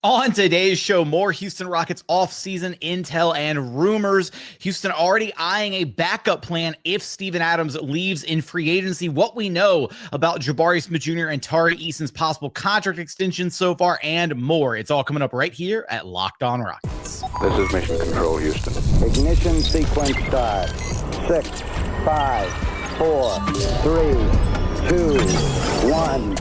On today's show, more Houston Rockets offseason intel and rumors. Houston already eyeing a backup plan if Steven Adams leaves in free agency. What we know about Jabari Smith Jr. and Tari Eason's possible contract extensions so far, and more. It's all coming up right here at Locked On Rockets. This is Mission Control, Houston. Ignition sequence start. 6, 5, 4, 3, 2, 1.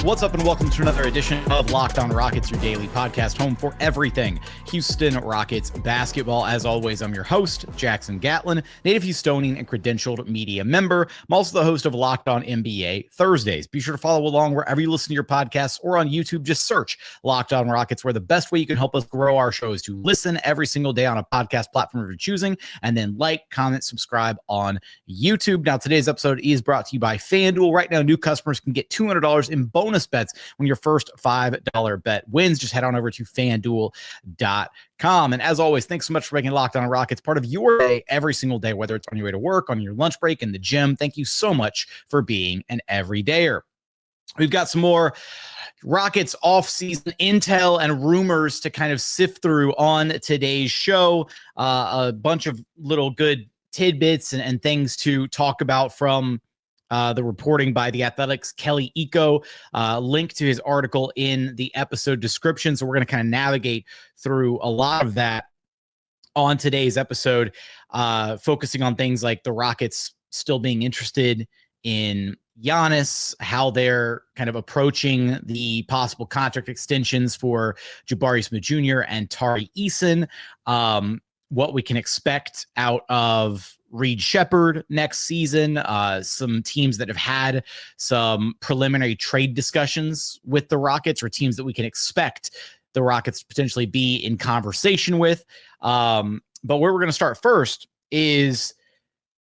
What's up and welcome to another edition of Locked On Rockets, your daily podcast home for everything Houston Rockets basketball. As always, I'm your host, Jackson Gatlin, native Houstonian and credentialed media member. I'm also the host of Locked On NBA Thursdays. Be sure to follow along wherever you listen to your podcasts or on YouTube. Just search Locked On Rockets, where the best way you can help us grow our show is to listen every single day on a podcast platform of your choosing, and then like, comment, subscribe on YouTube. Now, today's episode is brought to you by FanDuel. Right now, new customers can get $200 in bonus bets when your first $5 bet wins. Just head on over to FanDuel.com. And as always, thanks so much for making Locked On Rockets part of your day every single day, whether it's on your way to work, on your lunch break, in the gym. Thank you so much for being an everydayer. We've got some more Rockets offseason intel and rumors to kind of sift through on today's show. A bunch of little good tidbits and things to talk about from the reporting by The Athletic's Kelly Iko, link to his article in the episode description. So we're going to kind of navigate through a lot of that on today's episode, focusing on things like the Rockets still being interested in Giannis, how they're kind of approaching the possible contract extensions for Jabari Smith Jr. and Tari Eason, what we can expect out of Shepard next season, some teams that have had some preliminary trade discussions with the Rockets, or teams that we can expect the Rockets to potentially be in conversation with. But where we're going to start first is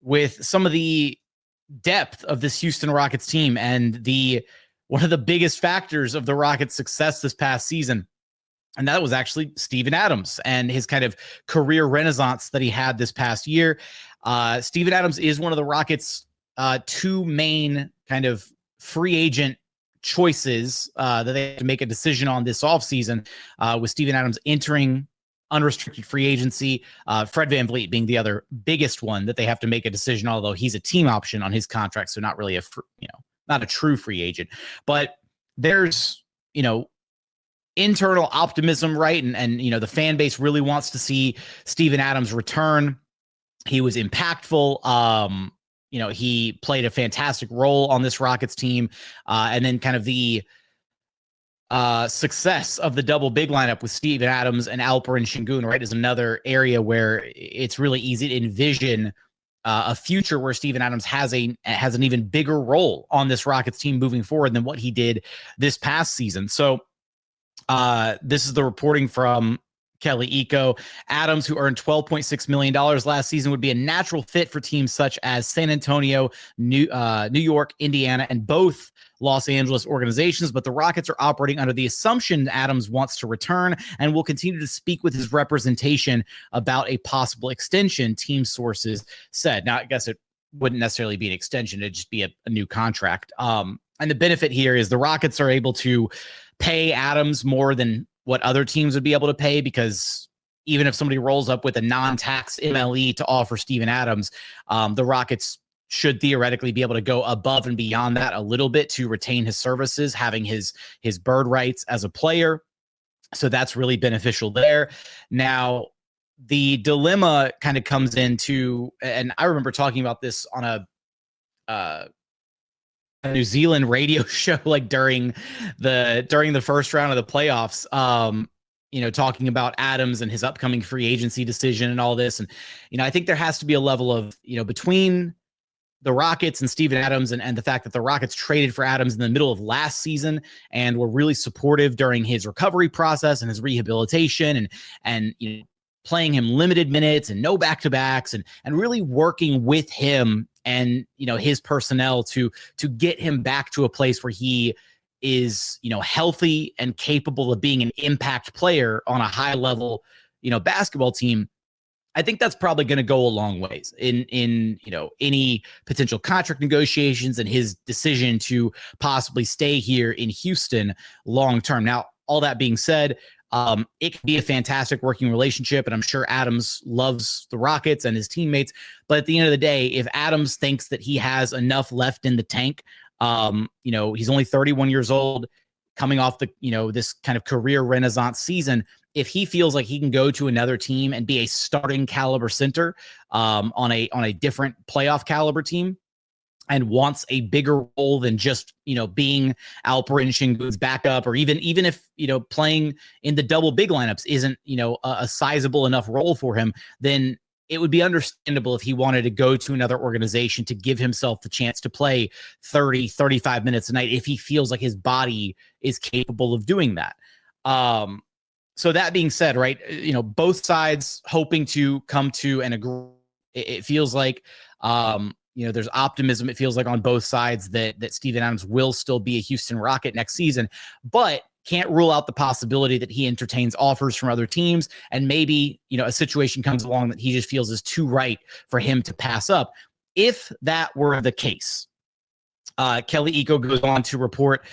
with some of the depth of this Houston Rockets team and one of the biggest factors of the Rockets' success this past season. And that was actually Steven Adams and his kind of career renaissance that he had this past year. Steven Adams is one of the Rockets' two main kind of free agent choices that they have to make a decision on this offseason, with Steven Adams entering unrestricted free agency, Fred VanVleet being the other biggest one that they have to make a decision, although he's a team option on his contract, so not really not a true free agent. But there's, internal optimism, right? And the fan base really wants to see Steven Adams return. He was impactful. He played a fantastic role on this Rockets team. And then kind of the success of the double big lineup with Steven Adams and Alperen Sengun, right, is another area where it's really easy to envision a future where Steven Adams has an even bigger role on this Rockets team moving forward than what he did this past season. So this is the reporting from Kelly Iko. Adams, who earned $12.6 million last season, would be a natural fit for teams such as San Antonio, New York, Indiana, and both Los Angeles organizations. But the Rockets are operating under the assumption Adams wants to return and will continue to speak with his representation about a possible extension, team sources said. Now, I guess it wouldn't necessarily be an extension. It'd just be a new contract. And the benefit here is the Rockets are able to pay Adams more than what other teams would be able to pay, because even if somebody rolls up with a non-tax MLE to offer Steven Adams, the Rockets should theoretically be able to go above and beyond that a little bit to retain his services, having his bird rights as a player. So that's really beneficial there. Now, the dilemma kind of comes into, and I remember talking about this on a New Zealand radio show, like during the first round of the playoffs, talking about Adams and his upcoming free agency decision and all this. And, I think there has to be a level of, between the Rockets and Steven Adams and the fact that the Rockets traded for Adams in the middle of last season and were really supportive during his recovery process and his rehabilitation and playing him limited minutes and no back-to-backs and really working with him and, his personnel to get him back to a place where he is, healthy and capable of being an impact player on a high level, basketball team. I think that's probably going to go a long ways in any potential contract negotiations and his decision to possibly stay here in Houston long term. Now, all that being said, it can be a fantastic working relationship, and I'm sure Adams loves the Rockets and his teammates. But at the end of the day, if Adams thinks that he has enough left in the tank, he's only 31 years old, coming off this kind of career renaissance season. If he feels like he can go to another team and be a starting caliber center on a different playoff caliber team, and wants a bigger role than just being Alperen Sengun's backup, or even if playing in the double big lineups isn't a sizable enough role for him, then it would be understandable if he wanted to go to another organization to give himself the chance to play 30-35 minutes a night if he feels like his body is capable of doing that. So that being said, right, both sides hoping to come to an agreement. It feels like, there's optimism. It feels like on both sides that Steven Adams will still be a Houston Rocket next season, but can't rule out the possibility that he entertains offers from other teams. And maybe, a situation comes along that he just feels is too right for him to pass up. If that were the case, Kelly Eco goes on to report,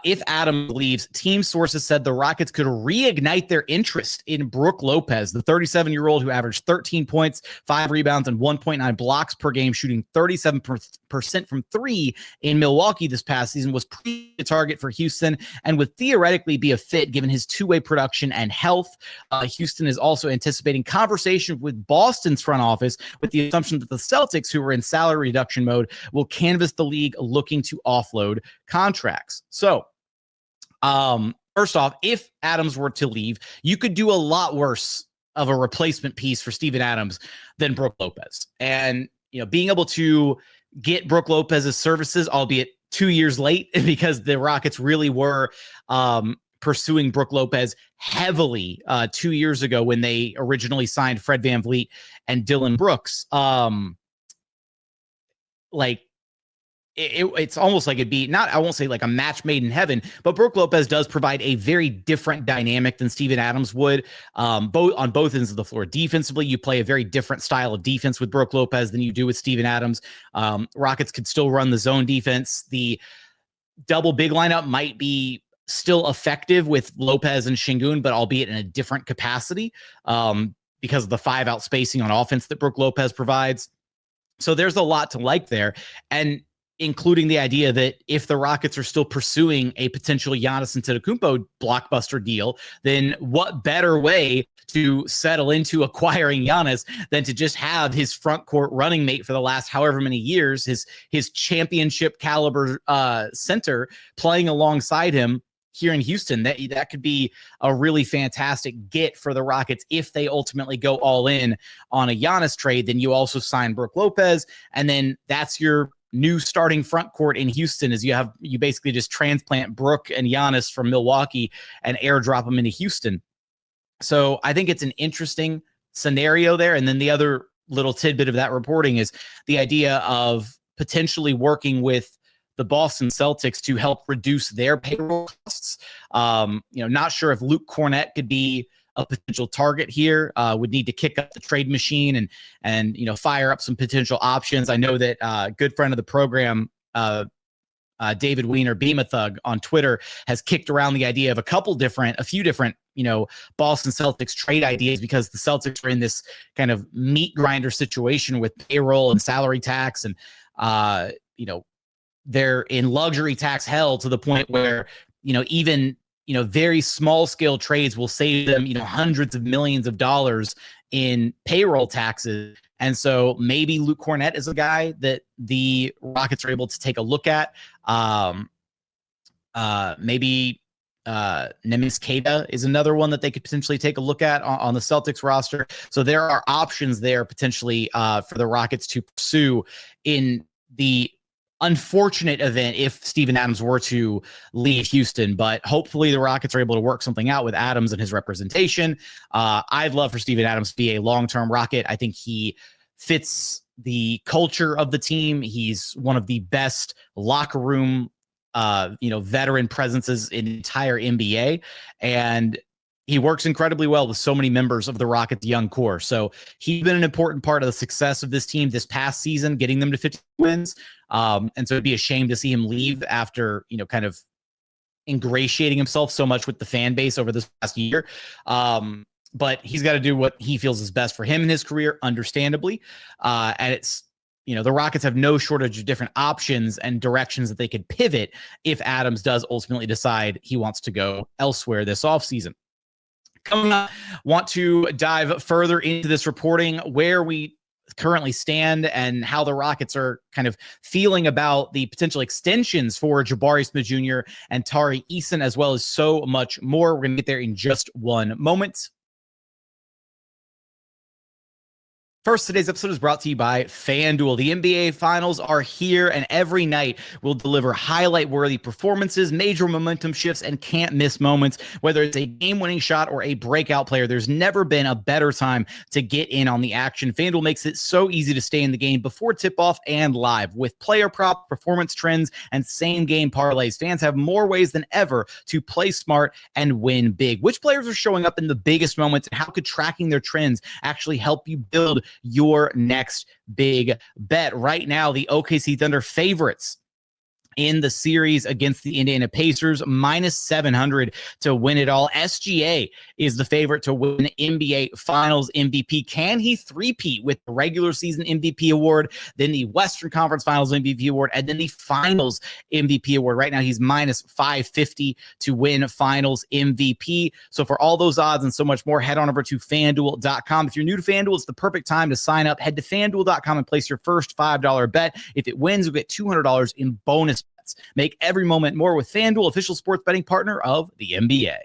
if Adams leaves, team sources said the Rockets could reignite their interest in Brook Lopez, the 37-year-old who averaged 13 points, 5 rebounds, and 1.9 blocks per game, shooting 37% from three in Milwaukee this past season, was a target for Houston and would theoretically be a fit given his two-way production and health. Houston is also anticipating conversation with Boston's front office with the assumption that the Celtics, who are in salary reduction mode, will canvass the league looking to offload contracts. So, first off, if Adams were to leave, you could do a lot worse of a replacement piece for Steven Adams than Brook Lopez. And, being able to get Brook Lopez's services, albeit 2 years late, because the Rockets really were pursuing Brook Lopez heavily 2 years ago when they originally signed Fred VanVleet and Dillon Brooks. It's almost like it'd be not, I won't say like a match made in heaven, but Brook Lopez does provide a very different dynamic than Steven Adams would, on both ends of the floor. Defensively, you play a very different style of defense with Brook Lopez than you do with Steven Adams. Rockets could still run the zone defense. The double big lineup might be still effective with Lopez and Sengun, but albeit in a different capacity because of the 5-out spacing on offense that Brook Lopez provides. So there's a lot to like there. And including the idea that if the Rockets are still pursuing a potential Giannis Antetokounmpo blockbuster deal, then what better way to settle into acquiring Giannis than to just have his front court running mate for the last however many years, his championship caliber center playing alongside him here in Houston. That could be a really fantastic get for the Rockets if they ultimately go all in on a Giannis trade. Then you also sign Brook Lopez, and then that's your new starting front court in Houston. Is you basically just transplant Brook and Giannis from Milwaukee and airdrop them into Houston. So I think it's an interesting scenario there. And then the other little tidbit of that reporting is the idea of potentially working with the Boston Celtics to help reduce their payroll costs. Not sure if Luke Cornett could be a potential target here. Would need to kick up the trade machine and fire up some potential options. I know that good friend of the program, David Weiner, Beam Thug on Twitter, has kicked around the idea of a few different Boston Celtics trade ideas, because the Celtics are in this kind of meat grinder situation with payroll and salary tax, and they're in luxury tax hell to the point where even very small scale trades will save them, hundreds of millions of dollars in payroll taxes. And so maybe Luke Cornett is a guy that the Rockets are able to take a look at. Maybe Nemes Keita is another one that they could potentially take a look at on the Celtics roster. So there are options there potentially for the Rockets to pursue in the unfortunate event if Steven Adams were to leave Houston. But hopefully the Rockets are able to work something out with Adams and his representation. I'd love for Steven Adams to be a long-term Rocket. I think he fits the culture of the team. He's one of the best locker room veteran presences in the entire NBA. And he works incredibly well with so many members of the Rockets young core. So he's been an important part of the success of this team this past season, getting them to 50 wins. And so it'd be a shame to see him leave after, kind of ingratiating himself so much with the fan base over this past year. But he's got to do what he feels is best for him in his career, understandably. And it's, the Rockets have no shortage of different options and directions that they could pivot if Adams does ultimately decide he wants to go elsewhere this offseason. Coming up, want to dive further into this reporting, where we currently stand and how the Rockets are kind of feeling about the potential extensions for Jabari Smith Jr. and Tari Eason, as well as so much more. We're going to get there in just one moment. First, today's episode is brought to you by FanDuel. The NBA Finals are here, and every night will deliver highlight-worthy performances, major momentum shifts, and can't-miss moments. Whether it's a game-winning shot or a breakout player, there's never been a better time to get in on the action. FanDuel makes it so easy to stay in the game before tip-off and live. With player prop, performance trends, and same-game parlays, fans have more ways than ever to play smart and win big. Which players are showing up in the biggest moments, and how could tracking their trends actually help you build your next big bet? Right now, the OKC Thunder favorites in the series against the Indiana Pacers, minus 700 to win it all. SGA is the favorite to win NBA Finals MVP. Can he three-peat with the regular season MVP award, then the Western Conference Finals MVP award, and then the Finals MVP award? Right now, he's minus 550 to win Finals MVP. So for all those odds and so much more, head on over to FanDuel.com. If you're new to FanDuel, it's the perfect time to sign up. Head to FanDuel.com and place your first $5 bet. If it wins, you'll get $200 in bonus bets. Make every moment more with FanDuel, official sports betting partner of the NBA.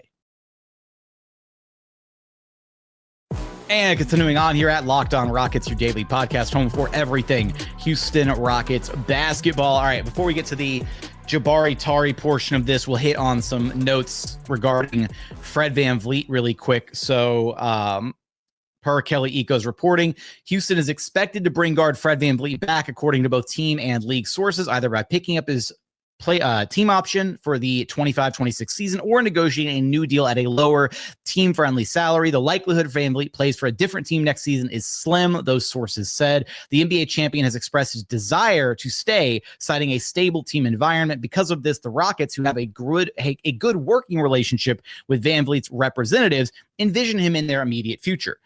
And continuing on here at Locked On Rockets, your daily podcast, home for everything Houston Rockets basketball. All right, before we get to the Jabari Tari portion of this, we'll hit on some notes regarding Fred VanVleet really quick. So, per Kelly Eco's reporting, Houston is expected to bring guard Fred VanVleet back, according to both team and league sources, either by picking up his team option for the 25-26 season or negotiating a new deal at a lower team-friendly salary. The likelihood VanVleet plays for a different team next season is slim, those sources said. The NBA champion has expressed his desire to stay, citing a stable team environment. Because of this, the Rockets, who have a good working relationship with VanVleet's representatives, envision him in their immediate future.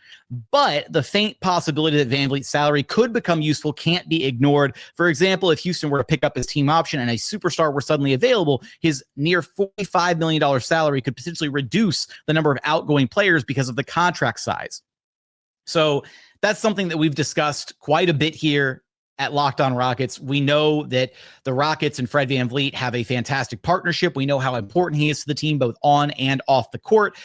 But the faint possibility that VanVleet's salary could become useful can't be ignored. For example, if Houston were to pick up his team option and a superstar were suddenly available, his near $45 million salary could potentially reduce the number of outgoing players because of the contract size. So that's something that we've discussed quite a bit here at Locked On Rockets. We know that the Rockets and Fred VanVleet have a fantastic partnership. We know how important he is to the team, both on and off the court.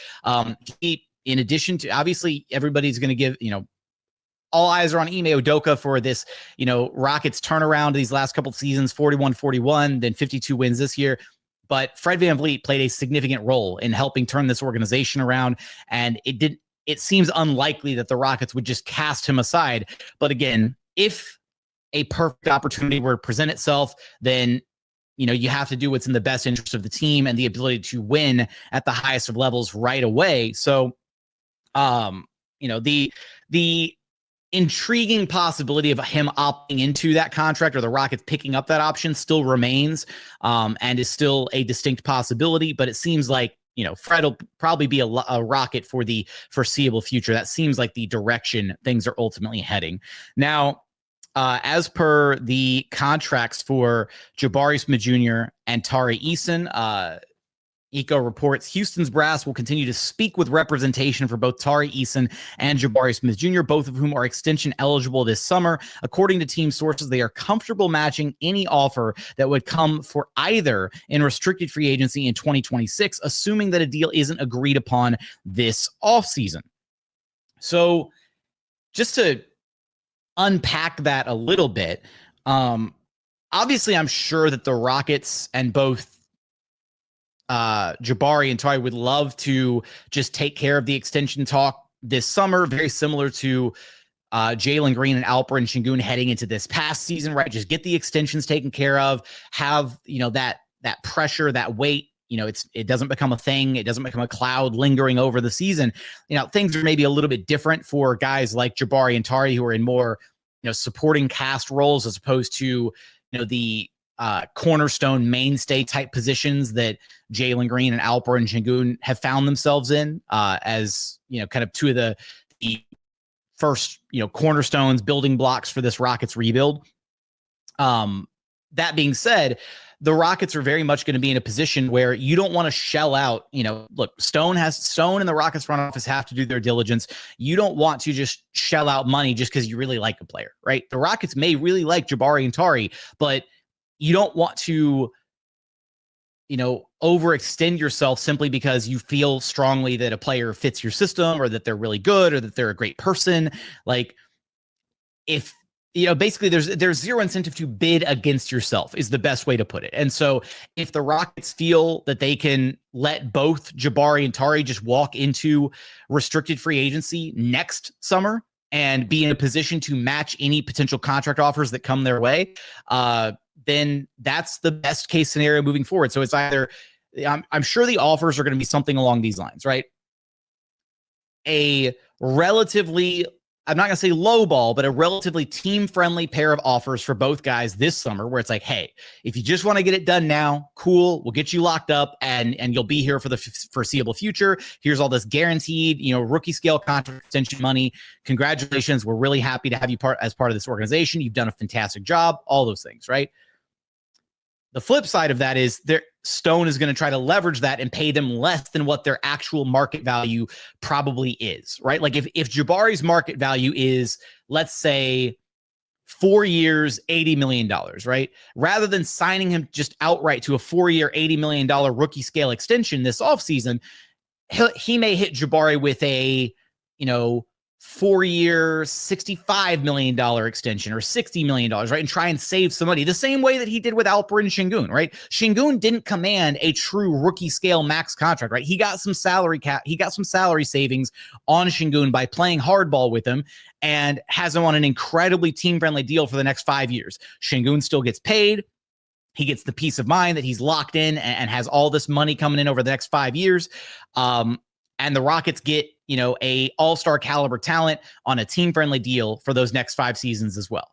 In addition to, obviously, everybody's going to give, all eyes are on Ime Udoka for this, Rockets turnaround these last couple of seasons, 41-41, then 52 wins this year. But Fred VanVleet played a significant role in helping turn this organization around. And it seems unlikely that the Rockets would just cast him aside. But again, if a perfect opportunity were to present itself, then you have to do what's in the best interest of the team and the ability to win at the highest of levels right away. So, the intriguing possibility of him opting into that contract or the Rockets picking up that option still remains, and is still a distinct possibility. But it seems like, Fred will probably be a Rocket for the foreseeable future. That seems like the direction things are ultimately heading. Now, as per the contracts for Jabari Smith Jr. and Tari Eason, Eco reports Houston's brass will continue to speak with representation for both Tari Eason and Jabari Smith Jr., both of whom are extension eligible this summer. According to team sources, they are comfortable matching any offer that would come for either in restricted free agency in 2026, assuming that a deal isn't agreed upon this offseason. So just to unpack that a little bit, obviously I'm sure that the Rockets and both Jabari and Tari would love to just take care of the extension talk this summer, very similar to Jalen Green and Alperen Sengun heading into this past season, right? Just get the extensions taken care of, have, that pressure, that weight it doesn't become a thing. It doesn't become a cloud lingering over the season. Things are maybe a little bit different for guys like Jabari and Tari, who are in more, supporting cast roles as opposed to, the cornerstone mainstay type positions that Jalen Green and Alperen and Sengun have found themselves in, as, kind of two of the first, cornerstones, building blocks for this Rockets rebuild. That being said, the Rockets are very much going to be in a position where you don't want to shell out, look, Stone and the Rockets front office have to do their diligence. You don't want to just shell out money just because you really like a player, right? The Rockets may really like Jabari and Tari, but you don't want to, overextend yourself simply because you feel strongly that a player fits your system or that they're really good or that they're a great person. Like, if basically there's zero incentive to bid against yourself is the best way to put it. And so if the Rockets feel that they can let both Jabari and Tari just walk into restricted free agency next summer and be in a position to match any potential contract offers that come their way, then that's the best case scenario moving forward. So it's either, I'm sure the offers are going to be something along these lines, right? A relatively, I'm not going to say low ball, but a relatively team-friendly pair of offers for both guys this summer, where it's like, hey, if you just want to get it done now, cool, we'll get you locked up and you'll be here for the foreseeable future. Here's all this guaranteed, rookie scale contract extension money. Congratulations. We're really happy to have you as part of this organization. You've done a fantastic job, all those things, right? The flip side of that is Stone is going to try to leverage that and pay them less than what their actual market value probably is, right? Like if Jabari's market value is, let's say, 4 years, $80 million, right? Rather than signing him just outright to a 4-year, $80 million rookie scale extension this offseason, he may hit Jabari with a, 4-year, $65 million extension or $60 million, right? And try and save some money the same way that he did with Alperen and Sengun, right? Sengun didn't command a true rookie scale max contract, right? He got some salary savings on Sengun by playing hardball with him and has him on an incredibly team-friendly deal for the next 5 years. Sengun still gets paid. He gets the peace of mind that he's locked in and has all this money coming in over the next 5 years. And the Rockets get, a all-star caliber talent on a team-friendly deal for those next 5 seasons as well.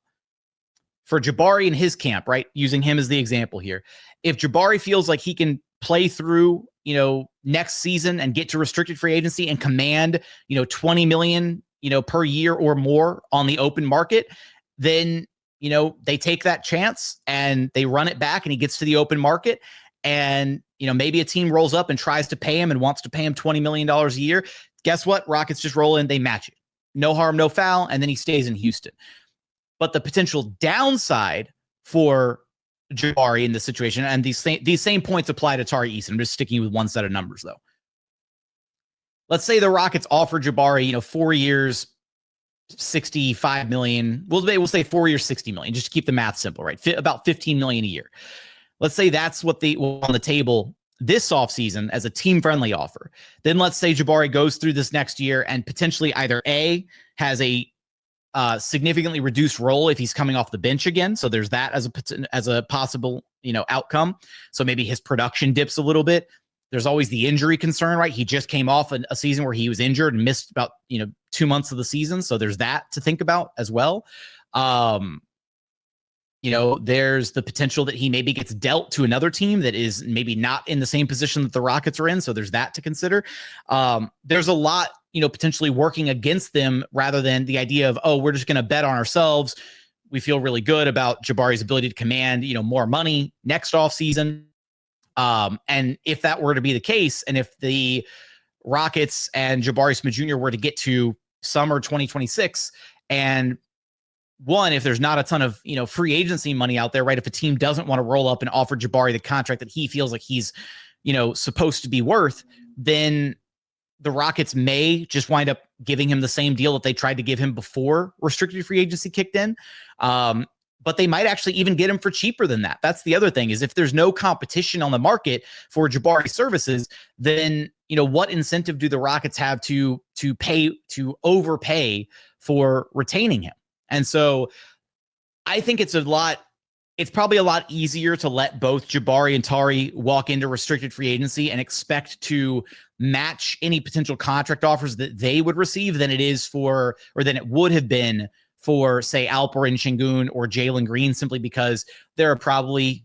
For Jabari and his camp, right, using him as the example here, if Jabari feels like he can play through, next season and get to restricted free agency and command, $20 million, per year or more on the open market, then, they take that chance and they run it back and he gets to the open market. And, maybe a team rolls up and tries to pay him and wants to pay him $20 million a year. Guess what? Rockets just roll in, they match it. No harm, no foul, and then he stays in Houston. But the potential downside for Jabari in this situation, and these same points apply to Tari Eason. I'm just sticking with one set of numbers, though. Let's say the Rockets offer Jabari, 4 years, $65 million. We'll say 4 years, $60 million, just to keep the math simple, right? About $15 million a year. Let's say that's what they on the table this offseason as a team-friendly offer. Then let's say Jabari goes through this next year and potentially either A, has a significantly reduced role if he's coming off the bench again. So there's that as a possible, outcome. So maybe his production dips a little bit. There's always the injury concern, right? He just came off a season where he was injured and missed about, 2 months of the season. So there's that to think about as well. There's the potential that he maybe gets dealt to another team that is maybe not in the same position that the Rockets are in. So there's that to consider. There's a lot, potentially working against them rather than the idea of, oh, we're just going to bet on ourselves. We feel really good about Jabari's ability to command, more money next offseason. And if that were to be the case, and if the Rockets and Jabari Smith Jr. were to get to summer 2026 and if there's not a ton of, free agency money out there, right? If a team doesn't want to roll up and offer Jabari the contract that he feels like he's, supposed to be worth, then the Rockets may just wind up giving him the same deal that they tried to give him before restricted free agency kicked in. But they might actually even get him for cheaper than that. That's the other thing, is if there's no competition on the market for Jabari services, then, what incentive do the Rockets have to overpay for retaining him? And so I think it's a lot it's probably a lot easier to let both Jabari and Tari walk into restricted free agency and expect to match any potential contract offers that they would receive than it is for, or than it would have been for, say, Alperen Sengun or Jalen Green, simply because there are probably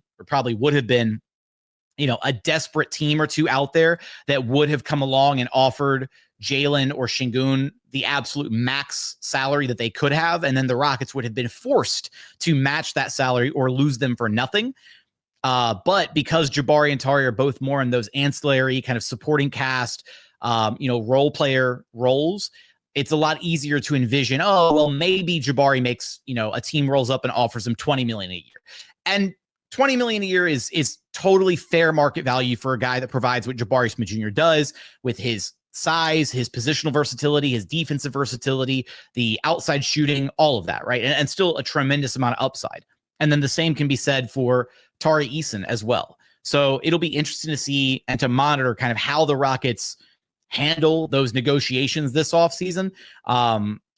would have been, a desperate team or two out there that would have come along and offered Jalen or Sengun the absolute max salary that they could have. And then the Rockets would have been forced to match that salary or lose them for nothing. But because Jabari and Tari are both more in those ancillary kind of supporting cast, role player roles, it's a lot easier to envision, oh, well, maybe Jabari makes, a team rolls up and offers him $20 million a year. And $20 million a year is totally fair market value for a guy that provides what Jabari Smith Jr. does with his size, his positional versatility, his defensive versatility, the outside shooting, all of that, right? And still a tremendous amount of upside. And then the same can be said for Tari Eason as well. So it'll be interesting to see and to monitor kind of how the Rockets handle those negotiations this offseason.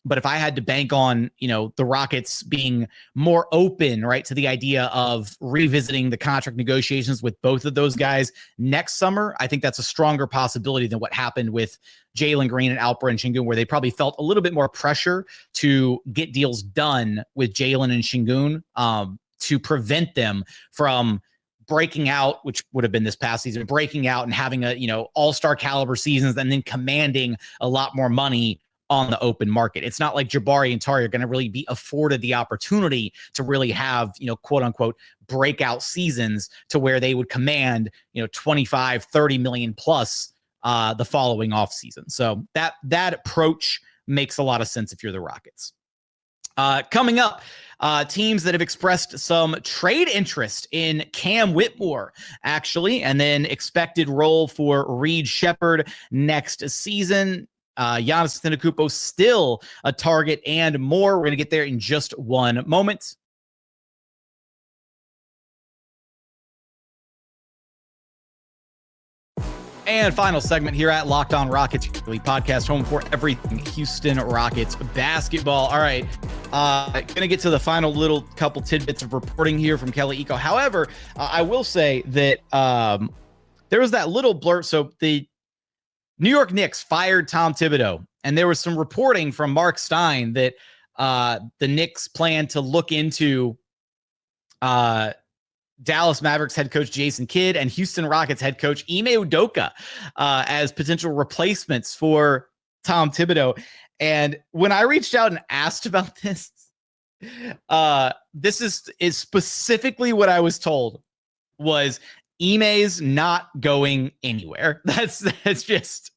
But if I had to bank on, the Rockets being more open, right, to the idea of revisiting the contract negotiations with both of those guys next summer, I think that's a stronger possibility than what happened with Jalen Green and Alperen Sengun, where they probably felt a little bit more pressure to get deals done with Jalen and Sengun to prevent them from breaking out, which would have been this past season, breaking out and having all-star caliber seasons and then commanding a lot more money on the open market. It's not like Jabari and Tari are going to really be afforded the opportunity to really have, quote unquote, breakout seasons to where they would command, 25, 30 million plus the following offseason. So that approach makes a lot of sense if you're the Rockets. Coming up, teams that have expressed some trade interest in Cam Whitmore, actually, and then expected role for Reed Shepard next season. Giannis Antetokounmpo still a target and more. We're going to get there in just one moment. And final segment here at Locked On Rockets, weekly podcast, home for everything Houston Rockets basketball. All right, going to get to the final little couple tidbits of reporting here from Kelly Eco. However, I will say that there was that little blurt. So the New York Knicks fired Tom Thibodeau, and there was some reporting from Mark Stein that the Knicks plan to look into Dallas Mavericks head coach Jason Kidd and Houston Rockets head coach Ime Udoka as potential replacements for Tom Thibodeau. And when I reached out and asked about this, this is specifically what I was told was Ime's not going anywhere. That's just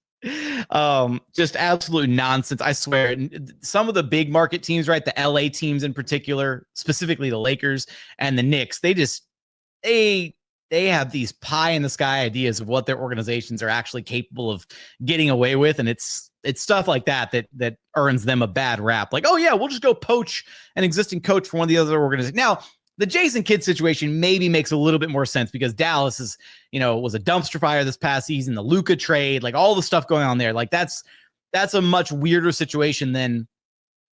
absolute nonsense. I swear. Some of the big market teams, right? The LA teams in particular, specifically the Lakers and the Knicks, they have these pie in the sky ideas of what their organizations are actually capable of getting away with. And it's stuff like that earns them a bad rap. Like, oh yeah, we'll just go poach an existing coach from one of the other organizations. Now, the Jason Kidd situation maybe makes a little bit more sense because Dallas is, was a dumpster fire this past season, the Luka trade, like all the stuff going on there. Like that's a much weirder situation than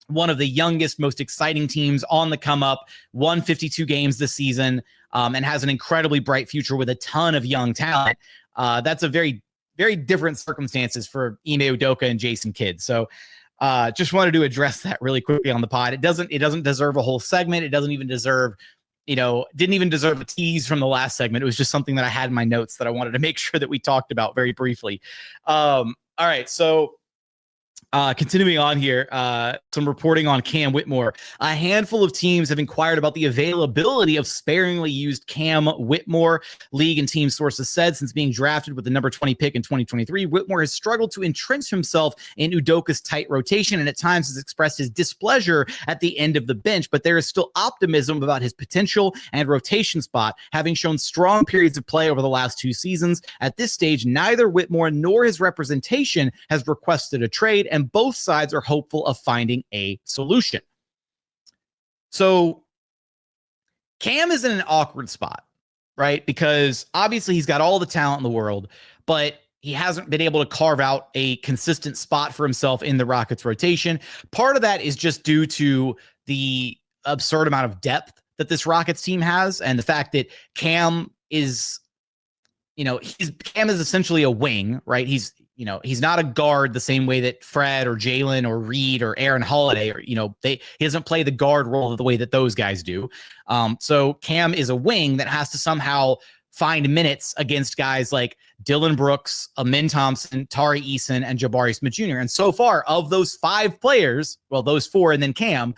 one of the youngest, most exciting teams on the come up, won 52 games this season, and has an incredibly bright future with a ton of young talent. That's a very, very different circumstances for Ime Udoka and Jason Kidd. So just wanted to address that really quickly on the pod. It doesn't deserve a whole segment. It doesn't even deserve, didn't even deserve a tease from the last segment. It was just something that I had in my notes that I wanted to make sure that we talked about very briefly. All right. So continuing on here, some reporting on Cam Whitmore. A handful of teams have inquired about the availability of sparingly used Cam Whitmore. League and team sources said since being drafted with the number 20 pick in 2023, Whitmore has struggled to entrench himself in Udoka's tight rotation and at times has expressed his displeasure at the end of the bench, but there is still optimism about his potential and rotation spot, having shown strong periods of play over the last 2 seasons. At this stage, neither Whitmore nor his representation has requested a trade, and both sides are hopeful of finding a solution. So Cam is in an awkward spot, right? Because obviously he's got all the talent in the world, but he hasn't been able to carve out a consistent spot for himself in the Rockets rotation. Part of that is just due to the absurd amount of depth that this Rockets team has, and the fact that Cam is, Cam is essentially a wing, right? He's not a guard the same way that Fred or Jalen or Reed or Aaron Holiday, or, he doesn't play the guard role the way that those guys do. So Cam is a wing that has to somehow find minutes against guys like Dillon Brooks, Thompson, Tari Eason, and Jabari Smith Jr. And so far, of those 5 players, well, those 4 and then Cam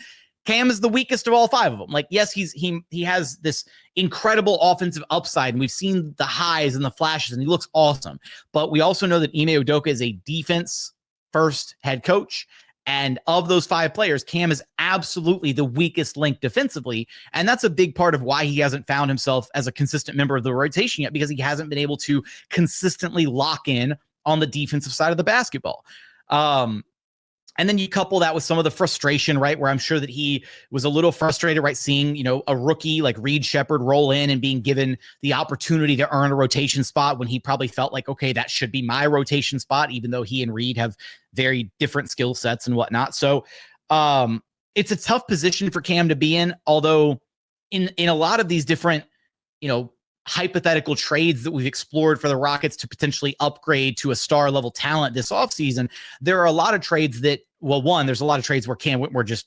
is the weakest of all 5 of them. Like, yes, he has this incredible offensive upside, and we've seen the highs and the flashes, and he looks awesome. But we also know that Ime Udoka is a defense-first head coach, and of those 5 players, Cam is absolutely the weakest link defensively, and that's a big part of why he hasn't found himself as a consistent member of the rotation yet, because he hasn't been able to consistently lock in on the defensive side of the basketball. And then you couple that with some of the frustration, right, where I'm sure that he was a little frustrated, right, seeing, a rookie like Reed Shepard roll in and being given the opportunity to earn a rotation spot when he probably felt like, okay, that should be my rotation spot, even though he and Reed have very different skill sets and whatnot. So it's a tough position for Cam to be in, although in a lot of these different, hypothetical trades that we've explored for the Rockets to potentially upgrade to a star level talent this offseason, there are a lot of trades that, well, one, there's a lot of trades where Cam Whitmore just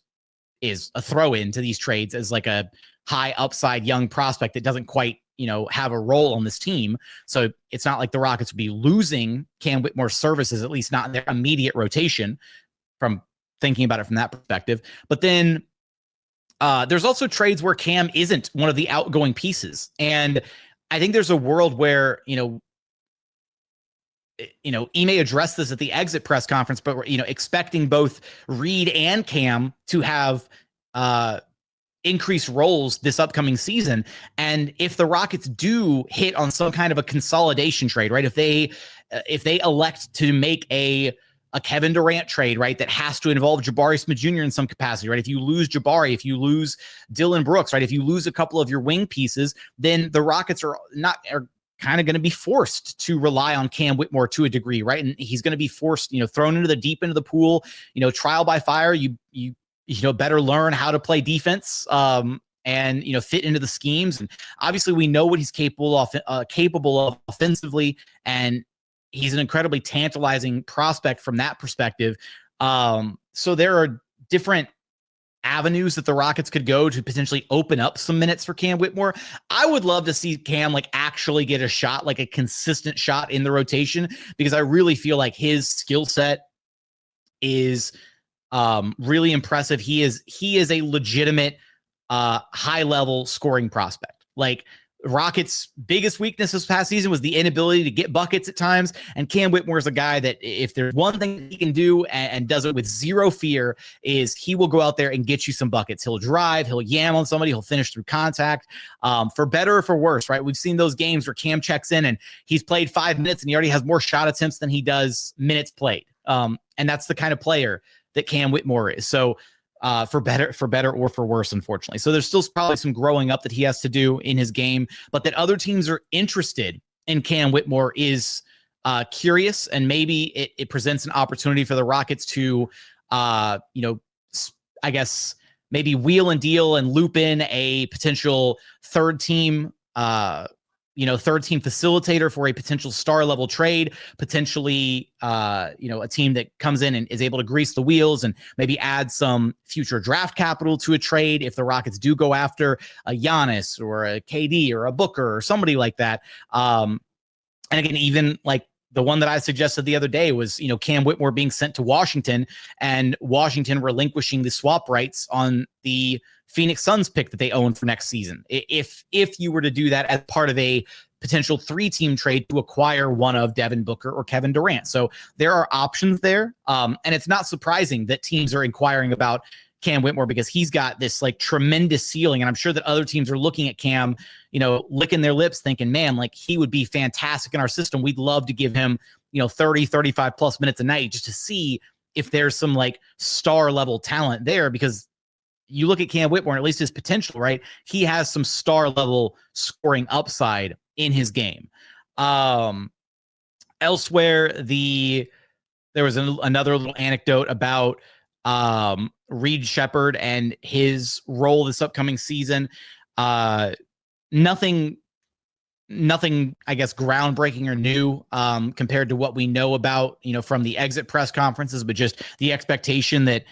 is a throw in to these trades as like a high upside young prospect that doesn't quite, have a role on this team. So it's not like the Rockets would be losing Cam Whitmore's services, at least not in their immediate rotation, from thinking about it from that perspective. But then there's also trades where Cam isn't one of the outgoing pieces. And I think there's a world where, Ime addressed this at the exit press conference, but we're, expecting both Reed and Cam to have increased roles this upcoming season. And if the Rockets do hit on some kind of a consolidation trade, right, if they elect to make a Kevin Durant trade, right, that has to involve Jabari Smith Jr. in some capacity, right? If you lose Jabari, if you lose Dillon Brooks, right, if you lose a couple of your wing pieces, then the Rockets are kind of going to be forced to rely on Cam Whitmore to a degree, right? And he's going to be forced, thrown into the deep end of the pool, trial by fire. You better learn how to play defense, and fit into the schemes. And obviously, we know what he's capable of offensively, and he's an incredibly tantalizing prospect from that perspective. So there are different avenues that the Rockets could go to potentially open up some minutes for Cam Whitmore. I would love to see Cam actually get a shot, like a consistent shot in the rotation, because I really feel like his skill set is really impressive. He is a legitimate high level scoring prospect. Like, Rockets' biggest weakness this past season was the inability to get buckets at times, and Cam Whitmore is a guy that if there's one thing he can do and does it with zero fear, is he will go out there and get you some buckets. He'll drive, he'll yam on somebody, he'll finish through contact, for better or for worse, right? We've seen those games where Cam checks in and he's played 5 minutes and he already has more shot attempts than he does minutes played, and that's the kind of player that Cam Whitmore is. So for better or for worse, unfortunately. So there's still probably some growing up that he has to do in his game, but that other teams are interested in Cam Whitmore is curious, and maybe it presents an opportunity for the Rockets to, I guess maybe wheel and deal and loop in a potential third team facilitator for a potential star level trade, potentially, a team that comes in and is able to grease the wheels and maybe add some future draft capital to a trade if the Rockets do go after a Giannis or a KD or a Booker or somebody like that. And again, even like the one that I suggested the other day was, Cam Whitmore being sent to Washington and Washington relinquishing the swap rights on the Phoenix Suns pick that they own for next season. If you were to do that as part of a potential 3-team trade to acquire one of Devin Booker or Kevin Durant. So there are options there. And it's not surprising that teams are inquiring about Cam Whitmore, because he's got this tremendous ceiling. And I'm sure that other teams are looking at Cam, licking their lips thinking, man, he would be fantastic in our system. We'd love to give him, 30, 35 plus minutes a night just to see if there's some star level talent there, because you look at Cam Whitmore, at least his potential, right? He has some star level scoring upside in his game. Elsewhere, there was another little anecdote about Reed Shepard and his role this upcoming season. Nothing, I guess, groundbreaking or new compared to what we know about, from the exit press conferences, but just the expectation that,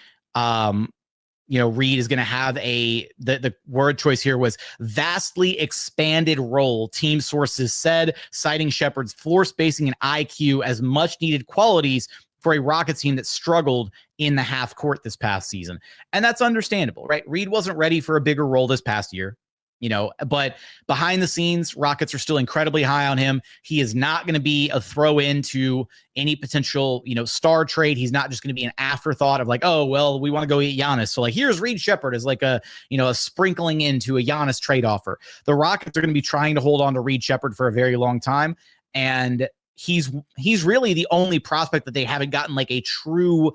Reed is going to have the word choice here was vastly expanded role, team sources said, citing Shepard's floor spacing and IQ as much needed qualities for a Rockets team that struggled in the half court this past season. And that's understandable, right? Reed wasn't ready for a bigger role this past year. But behind the scenes, Rockets are still incredibly high on him. He is not going to be a throw into any potential, star trade. He's not just going to be an afterthought of like, oh, well, we want to go get Giannis. So like, here's Reed Shepard as like a sprinkling into a Giannis trade offer. The Rockets are going to be trying to hold on to Reed Shepard for a very long time. And he's really the only prospect that they haven't gotten like a true,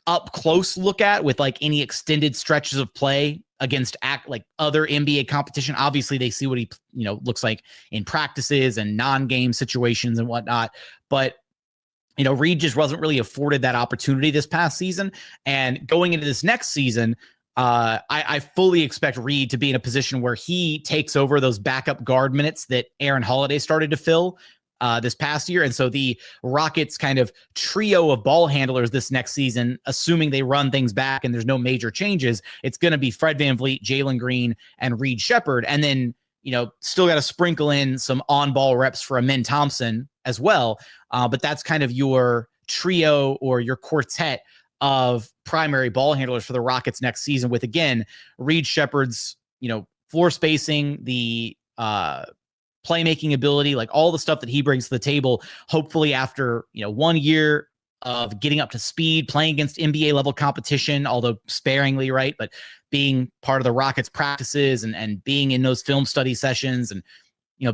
up close look at with like any extended stretches of play against other NBA competition. Obviously they see what he, looks like in practices and non-game situations and whatnot. But, Reed just wasn't really afforded that opportunity this past season. And going into this next season, I fully expect Reed to be in a position where he takes over those backup guard minutes that Aaron Holiday started to fill this past year. And so the Rockets kind of trio of ball handlers this next season, assuming they run things back and there's no major changes, it's going to be Fred VanVleet, Jalen Green, and Reed Shepard. And then, still got to sprinkle in some on-ball reps for Amin Thompson as well. But that's kind of your trio or your quartet of primary ball handlers for the Rockets next season with, again, Reed Shepard's, floor spacing, the playmaking ability, like all the stuff that he brings to the table, hopefully after, 1 year of getting up to speed, playing against NBA level competition, although sparingly, right? But being part of the Rockets practices and being in those film study sessions and,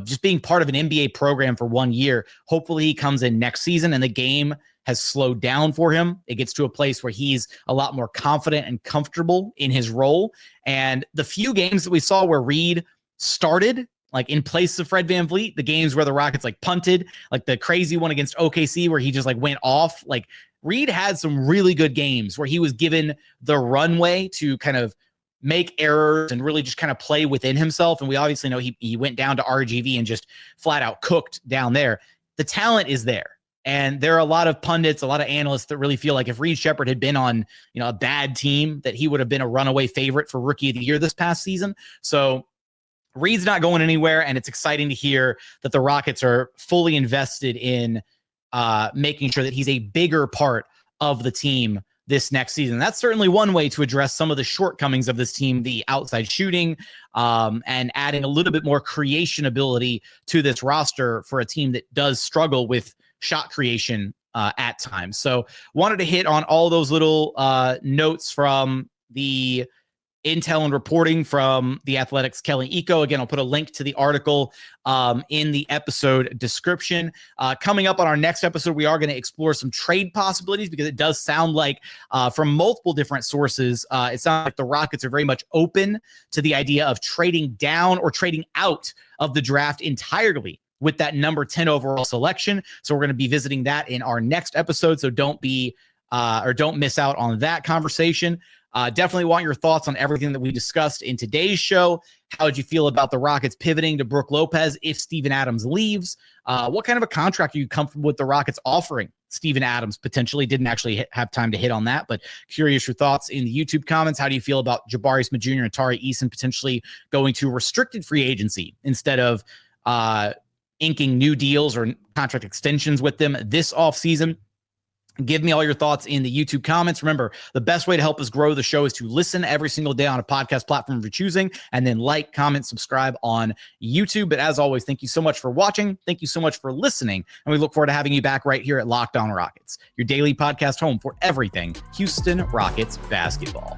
just being part of an NBA program for 1 year. Hopefully he comes in next season and the game has slowed down for him. It gets to a place where he's a lot more confident and comfortable in his role. And the few games that we saw where Reed started, like in place of Fred VanVleet, the games where the Rockets like punted, like the crazy one against OKC where he just like went off, like Reed had some really good games where he was given the runway to kind of make errors and really just kind of play within himself. And we obviously know he went down to RGV and just flat out cooked down there. The talent is there. And there are a lot of pundits, a lot of analysts that really feel like if Reed Shepard had been on, a bad team, that he would have been a runaway favorite for Rookie of the Year this past season. So Reed's not going anywhere, and it's exciting to hear that the Rockets are fully invested in making sure that he's a bigger part of the team this next season. That's certainly one way to address some of the shortcomings of this team, the outside shooting, and adding a little bit more creation ability to this roster for a team that does struggle with shot creation at times. So wanted to hit on all those little notes from the intel and reporting from the Athletics' Kelly Iko. Again, I'll put a link to the article in the episode description. Coming up on our next episode, we are going to explore some trade possibilities because it does sound like from multiple different sources, it sounds like the Rockets are very much open to the idea of trading down or trading out of the draft entirely with that number 10 overall selection. So we're going to be visiting that in our next episode. So don't miss out on that conversation. Definitely want your thoughts on everything that we discussed in today's show. How would you feel about the Rockets pivoting to Brook Lopez if Steven Adams leaves? What kind of a contract are you comfortable with the Rockets offering Steven Adams potentially? Didn't actually have time to hit on that, but curious your thoughts in the YouTube comments. How do you feel about Jabari Smith Jr. and Tari Eason potentially going to restricted free agency instead of inking new deals or contract extensions with them this offseason? Give me all your thoughts in the YouTube comments. Remember, the best way to help us grow the show is to listen every single day on a podcast platform of your choosing, and then like, comment, subscribe on YouTube. But as always, thank you so much for watching. Thank you so much for listening. And we look forward to having you back right here at Locked On Rockets, your daily podcast home for everything Houston Rockets basketball.